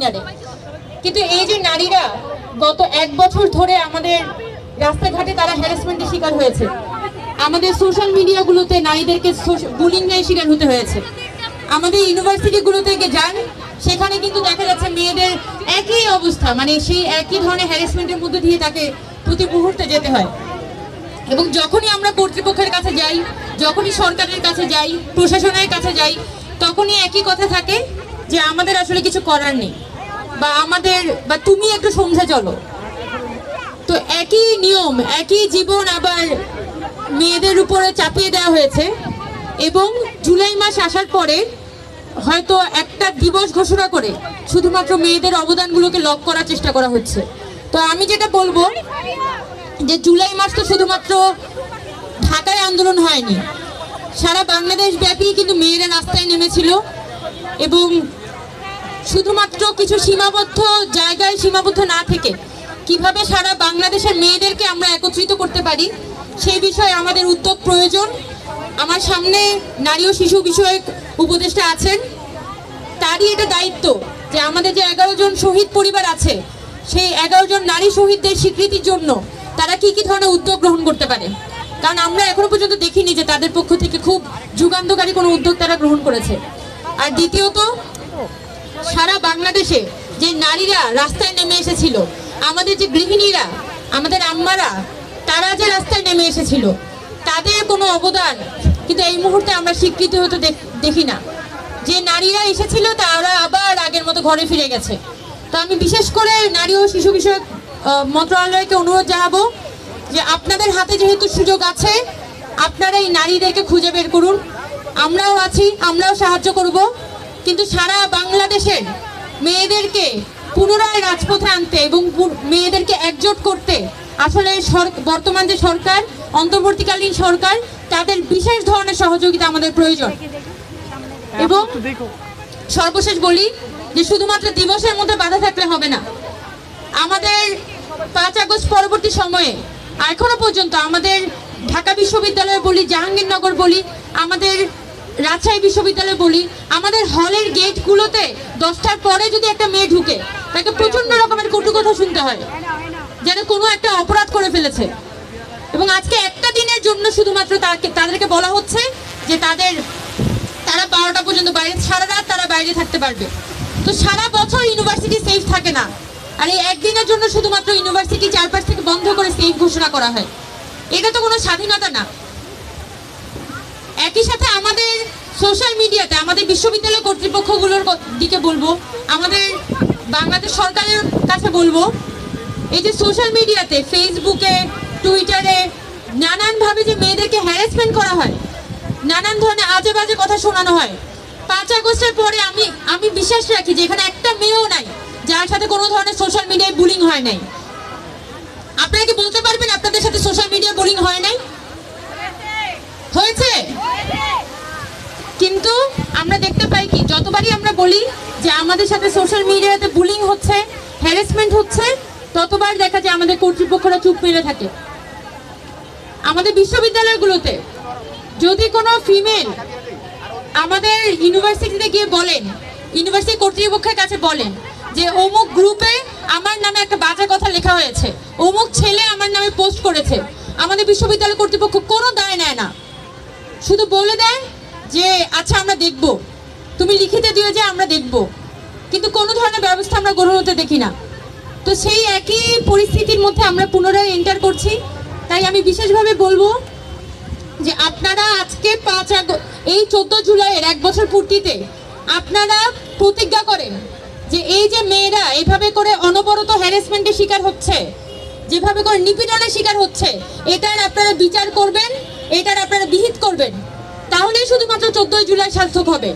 ডিনারে। কিন্তু এই যে নারীরা গত 1 বছর ধরে আমাদের রাস্তাঘাটে তারা হ্যারাসমেন্টের শিকার হয়েছে, আমাদের সোশ্যাল মিডিয়াগুলোতে নারীদেরকে বুলিংয়ের শিকার হতে হয়েছে। আমাদের ইউনিভার্সিটিগুলোতে যান, সেখানে কিন্তু দেখা যাচ্ছে মেয়েদের একই অবস্থা, মানে সেই একই ধরনের হ্যারাসমেন্টের মধ্যে দিয়ে তাকে প্রতি মুহূর্তে যেতে হয়। এবং যখনই আমরা কর্তৃপক্ষের কাছে যাই, যখনই সরকারের কাছে যাই, প্রশাসনের কাছে যাই, তখনই একই কথা থাকে যে আমাদের আসলে কিছু করার নেই, বা তুমি একটু সমঝে চলো। তো একই নিয়ম, একই জীবন আবার মেয়েদের উপরে চাপিয়ে দেওয়া হয়েছে। এবং জুলাই মাস আসার পরে হয়তো একটা দিবস ঘোষণা করে শুধুমাত্র মেয়েদের অবদানগুলোকে লক করার চেষ্টা করা হচ্ছে। তো আমি যেটা বলবো যে জুলাই মাস তো শুধুমাত্র ঢাকায় আন্দোলন হয়নি, সারা বাংলাদেশ ব্যাপী কিন্তু মেয়েরা রাস্তায় নেমেছিল। এবং শুধুমাত্র কিছু সীমাবদ্ধ জায়গায় সীমাবদ্ধ না থেকে কিভাবে সারা বাংলাদেশের মেয়েদেরকে আমরা একত্রিত করতে পারি সেই বিষয়ে আমাদের উদ্যোগ প্রয়োজন। আমার সামনে নারী ও শিশু বিষয়ক উপদেষ্টা আছেন, তারই এটা দায়িত্ব যে আমাদের যে 11 জন শহীদ পরিবার আছে, সেই 11 জন নারী শহীদদের স্বীকৃতির জন্য তারা কি ধরনের উদ্যোগ গ্রহণ করতে পারে। কারণ আমরা এখনো পর্যন্ত দেখিনি যে তাদের পক্ষ থেকে খুব যুগান্তকারী কোনো উদ্যোগ তারা গ্রহণ করেছে। আর দ্বিতীয়ত, সারা বাংলাদেশে যে নারীরা রাস্তায় নেমে এসেছিল, আমাদের যে গৃহিণীরা, আমাদের আম্মারা, তারা যে রাস্তায় নেমে এসেছিল, তাদের কোনো অবদান কিন্তু এই মুহূর্তে আমরা স্বীকৃতি হতে দেখি না। যে নারীরা এসেছিল তারা আবার আগের মতো ঘরে ফিরে গেছে। তো আমি বিশেষ করে নারী ও শিশু বিষয়ক মন্ত্রণালয়কে অনুরোধ জানাবো যে আপনাদের হাতে যেহেতু সুযোগ আছে, আপনারা এই নারীদেরকে খুঁজে বের করুন। আমরাও আছি, আমরাও সাহায্য করব। কিন্তু সারা বাংলাদেশের মেয়েদেরকে পুনরায় রাজপথে আনতে এবং মেয়েদেরকে একজোট করতে আসলে বর্তমান যে সরকার, অন্তর্বর্তীকালীন সরকার, তাদের বিশেষ ধরনের সহযোগিতা আমাদের প্রয়োজন। এবং সর্বশেষ বলি যে শুধুমাত্র দিবসের মধ্যে বাধা থাকলে হবে না। আমাদের 5 আগস্ট পরবর্তী সময়ে এখনো পর্যন্ত আমাদের ঢাকা বিশ্ববিদ্যালয় বলি, জাহাঙ্গীরনগর বলি, আমাদের রাজশাহী বিশ্ববিদ্যালয় বলি, আমাদের হলের গেটগুলোতে 10টার পরে যদি একটা মেয়ে ঢুকে, তাকে প্রচন্ড রকমের কটু কথা শুনতে হয়, যেন কোনো একটা অপরাধ করে ফেলেছে। এবং আজকে একটা দিনের জন্য শুধুমাত্র তাদেরকে বলা হচ্ছে যে তারা 12টা পর্যন্ত বাইরে, সারা রাত তারা বাইরে থাকতে পারবে। তো সারা বছর ইউনিভার্সিটি সেফ থাকে না, আর এই একদিনের জন্য শুধুমাত্র ইউনিভার্সিটি চারপাশ থেকে বন্ধ করে সেফ ঘোষণা করা হয়। এটা তো কোনো স্বাধীনতা না। একই সাথে আমাদের সোশ্যাল মিডিয়াতে আমাদের বিশ্ববিদ্যালয় কর্তৃপক্ষগুলোর দিকে বলবো, আমাদের বাংলাদেশ সরকারের কাছে বলবো, এই যে সোশ্যাল মিডিয়াতে, ফেসবুকে, টুইটারে নানানভাবে যে মেয়েদেরকে হ্যারাসমেন্ট করা হয়, নানান ধরনের আজে বাজে কথা শোনানো হয়, 5 আগস্টের পরে আমি বিশ্বাস রাখি যে এখানে একটা মেয়েও নাই যার সাথে কোনো ধরনের সোশ্যাল মিডিয়ায় বুলিং হয় নাই। আপনারা কি বলতে পারবেন আপনাদের সাথে সোশ্যাল মিডিয়ায় বুলিং হয় নাই? হয়েছে। কিন্তু আমরা দেখতে পাই কি, যতবারই আমরা বলি যে আমাদের সাথে সোশ্যাল মিডিয়াতে বুলিং হচ্ছে, হ্যারাসমেন্ট হচ্ছে, ততবার দেখা যায় আমাদের কর্তৃপক্ষরা চুপ মেরে থাকে। আমাদের বিশ্ববিদ্যালয়গুলোতে যদি কোনো ফিমেল আমাদের ইউনিভার্সিটিতে গিয়ে বলেন, ইউনিভার্সিটি কর্তৃপক্ষের কাছে বলেন যে অমুক গ্রুপে আমার নামে একটা বাজে কথা লেখা হয়েছে, অমুক ছেলে আমার নামে পোস্ট করেছে, আমাদের বিশ্ববিদ্যালয় কর্তৃপক্ষ কোনো দায় নেয় না, শুধু বলে দেয় যে আচ্ছা আমরা দেখব, তুমি লিখিতে দিও যে আমরা দেখব। কিন্তু কোনো ধরনের ব্যবস্থা আমরা গ্রহণ হতে দেখি না। তো সেই একই পরিস্থিতির মধ্যে আমরা পুনরায় এন্টার করছি। তাই আমি বিশেষভাবে বলবো যে আপনারা আজকে এই 14 জুলাইয়ের 1 বছর পূর্তিতে আপনারা প্রতিজ্ঞা করেন যে এই যে মেয়েরা এইভাবে করে অনবরত হ্যারাসমেন্টের শিকার হচ্ছে, যেভাবে করে নিপীড়নের শিকার হচ্ছে, এটার আপনারা বিচার করবেন, এটার আপনারা বিহিত করবেন। তাহলেই শুধুমাত্র 14 জুলাই সার্থক হবে।